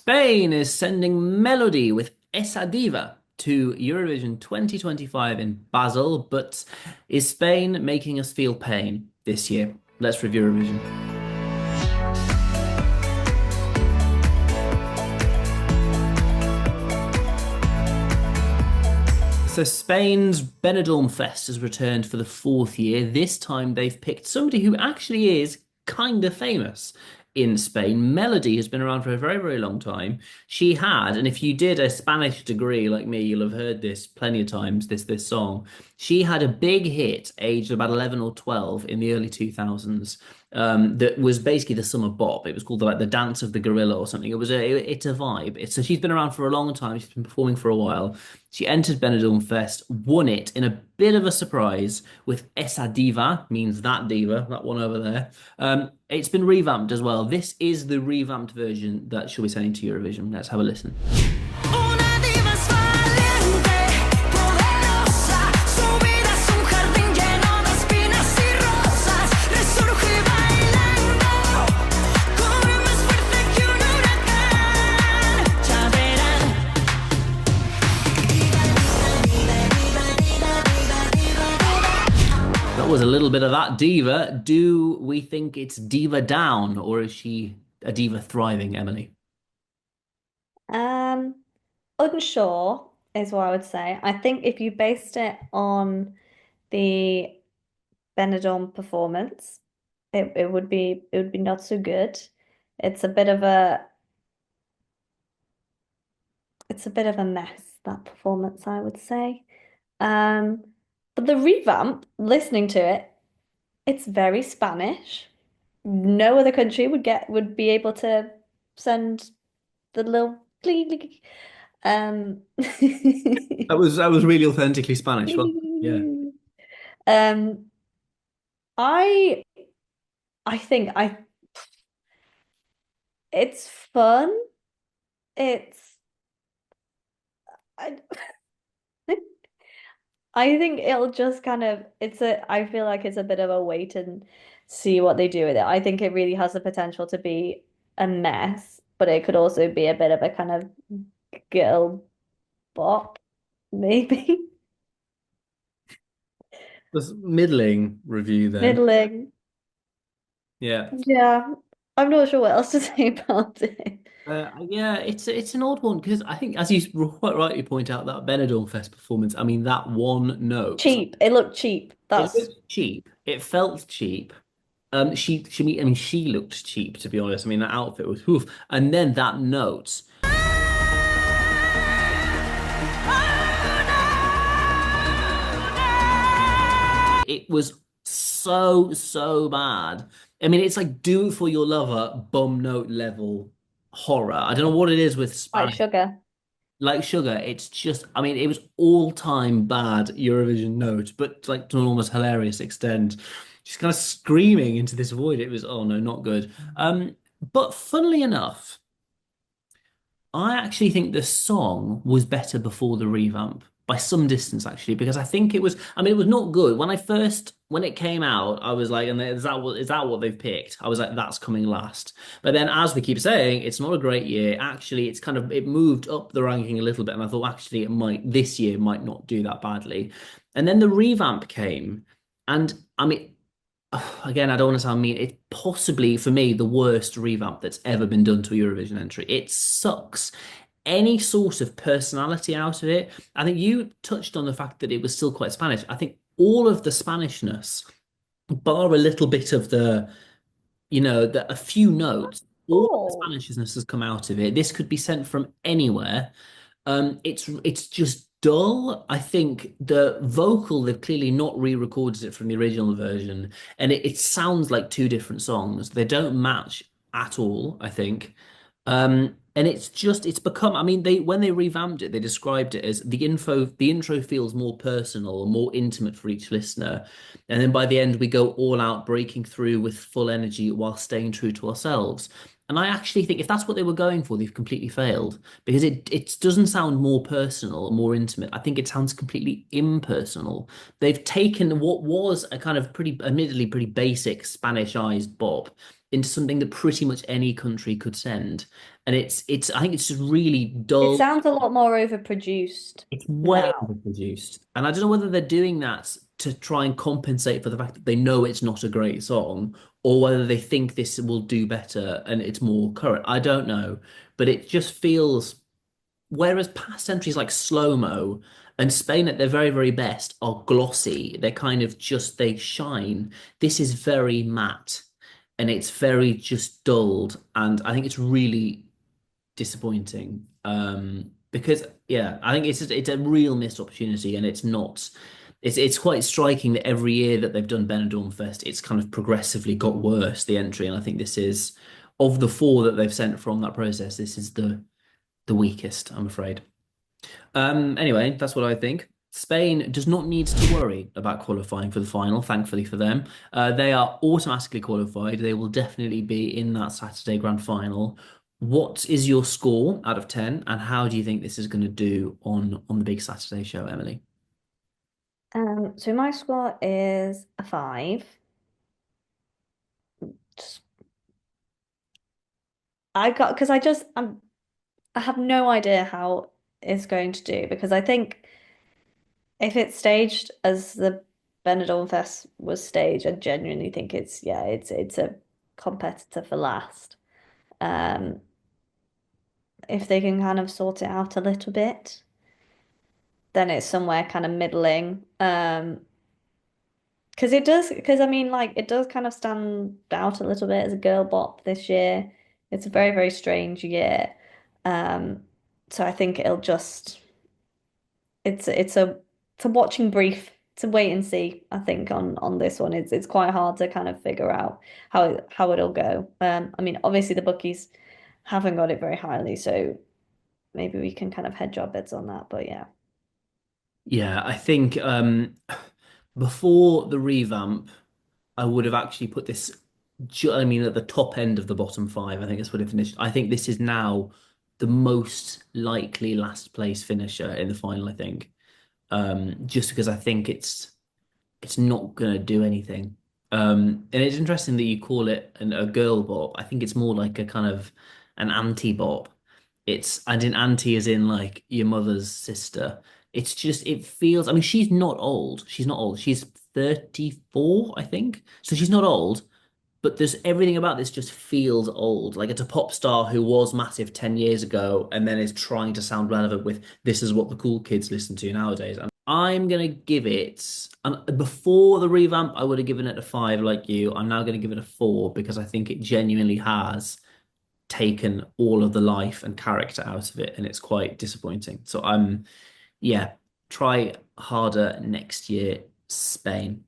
Spain is sending Melody with Esa Diva to Eurovision 2025 in Basel, but is Spain making us feel pain this year? Let's review Eurovision. So Spain's Benidorm Fest has returned for the fourth year. This time they've picked somebody who actually is kind of famous in Spain. Melody has been around for a very, very long time. She had, and if you did a Spanish degree like me, you'll have heard this plenty of times, this song. She had a big hit aged about 11 or 12 in the early 2000s. That was basically the summer bop. It was called the Dance of the Gorilla or something. It's a vibe. So she's been around for a long time. She's been performing for a while. She entered Benidorm Fest, won it in a bit of a surprise with Esa Diva, means that diva, that one over there. It's been revamped as well. This is the revamped version that she'll be sending to Eurovision. Let's have a listen. That was a little bit of that diva. Do we think it's diva down, or is she a diva thriving, Emily? Um, Unsure is what I would say. I think if you based it on the Benidorm performance, it would be not so good. It's a bit of a it's a bit of a mess, that performance, I would say. Um, but the revamp, listening to it, it's very Spanish. No other country would be able to send the little click, um That was really authentically Spanish. Well, yeah. um I I think I it's fun. It's I I think it'll just kind of I feel like it's a bit of a wait and see what they do with it. I think it really has the potential to be a mess, but it could also be a bit of a kind of girl bop, maybe. This middling review then. Middling. Yeah. Yeah. I'm not sure what else to say about it. Yeah, it's an odd one because I think, as you quite rightly point out, that Benidorm Fest performance. I mean, that one note, Cheap. It looked cheap. it That's looked cheap. It felt cheap. I mean, she looked cheap to be honest. I mean, that outfit was oof. And then that note, it was so bad. I mean, it's like do it for your lover, bum note level horror. I don't know what it is with like Spanish. sugar. Like Sugar, it's just, I mean, it was all-time bad Eurovision note, but like to an almost hilarious extent. She's kind of screaming into this void. It was, oh no, not good. But funnily enough, I actually think the song was better before the revamp by some distance, actually, because I think it was, I mean, it was not good. When it came out, I was like, and is that what they've picked? I was like, that's coming last. But then, as they keep saying, it's not a great year. Actually, it moved up the ranking a little bit. And I thought, actually, this year might not do that badly. And then the revamp came. And I mean, again, I don't want to sound mean. It's possibly for me the worst revamp that's ever been done to a Eurovision entry. It sucks any sort of personality out of it. I think you touched on the fact that it was still quite Spanish. I think all of the Spanishness, bar a little bit of a few notes, all the Oh. Spanishness has come out of it. This could be sent from anywhere. It's just dull. I think the vocal, they've clearly not re-recorded it from the original version, and it sounds like two different songs. They don't match at all, I think. And it's become, I mean, when they revamped it, they described it as the intro feels more personal or more intimate for each listener. And then by the end, we go all out, breaking through with full energy while staying true to ourselves. And I actually think if that's what they were going for, they've completely failed because it doesn't sound more personal or more intimate. I think it sounds completely impersonal. They've taken what was a kind of admittedly pretty basic Spanishized bop. into something that pretty much any country could send. And it's I think it's just really It dull. sounds a lot more overproduced It's way now. overproduced. And I don't know whether they're doing that to try and compensate for the fact that they know it's not a great song, or whether they think this will do better and it's more current. I don't know. But it just feels, whereas past entries like Slow-Mo and Spain at their very, very best are glossy, they're kind of just, they shine. This is very matte and it's very just dulled. And I think it's really disappointing. Because yeah, I think it's a real missed opportunity, and it's not. It's quite striking that every year that they've done Benidorm Fest, it's kind of progressively got worse, the entry, and I think this is, of the four that they've sent from that process, this is the weakest, I'm afraid. Anyway, that's what I think. Spain does not need to worry about qualifying for the final, thankfully for them. They are automatically qualified. They will definitely be in that Saturday grand final. What is your score out of 10, and how do you think this is going to do on the big Saturday show, Emily? So my score is a 5. Just, I got because I have no idea how it's going to do because I think if it's staged as the Benidorm Fest was staged, I genuinely think it's yeah, it's a competitor for last. Um, if they can kind of sort it out a little bit, then it's somewhere kind of middling. Because it does, because I mean, like, it does kind of stand out a little bit as a girl bop this year. It's a very, very strange year. Um, so I think it'll just, it's a, it's a watching brief to wait and see. I think on this one, it's quite hard to kind of figure out how it'll go. I mean, obviously the bookies haven't got it very highly, so maybe we can kind of hedge our bets on that. But yeah. Yeah, I think before the revamp, I would have actually put this, I mean, at the top end of the bottom five. I think that's what it finished. I think this is now the most likely last place finisher in the final, I think. Just because I think it's not gonna do anything. And it's interesting that you call it a girl bop. I think it's more like a kind of an anti bop. It's, and in anti as in like your mother's sister. It's just, it feels, I mean, she's not old. She's not old. She's 34, I think. So she's not old, but there's everything about this just feels old. Like it's a pop star who was massive 10 years ago and then is trying to sound relevant with this is what the cool kids listen to nowadays. And I'm gonna give it, and before the revamp, I would have given it a 5 like you. I'm now gonna give it a 4 because I think it genuinely has taken all of the life and character out of it, and it's quite disappointing. So yeah, try harder next year, Spain.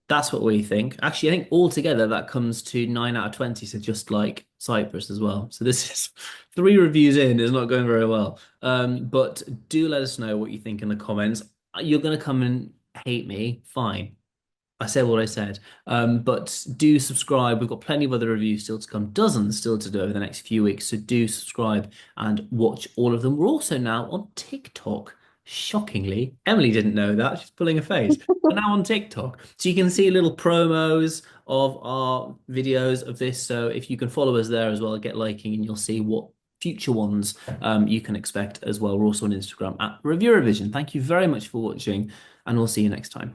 That's what we think. Actually, I think altogether that comes to 9 out of 20. So just like Cyprus as well. So this is three reviews in, is not going very well. But do let us know what you think in the comments. You're going to come and hate me. Fine. I said what I said. But do subscribe. We've got plenty of other reviews still to come, dozens still to do over the next few weeks. So do subscribe and watch all of them. We're also now on TikTok. Shockingly, Emily didn't know that. She's pulling a face. We're now on TikTok. So you can see little promos of our videos of this. So if you can follow us there as well, get liking, and you'll see what future ones you can expect as well. We're also on Instagram at Review Revision. Thank you very much for watching, and we'll see you next time.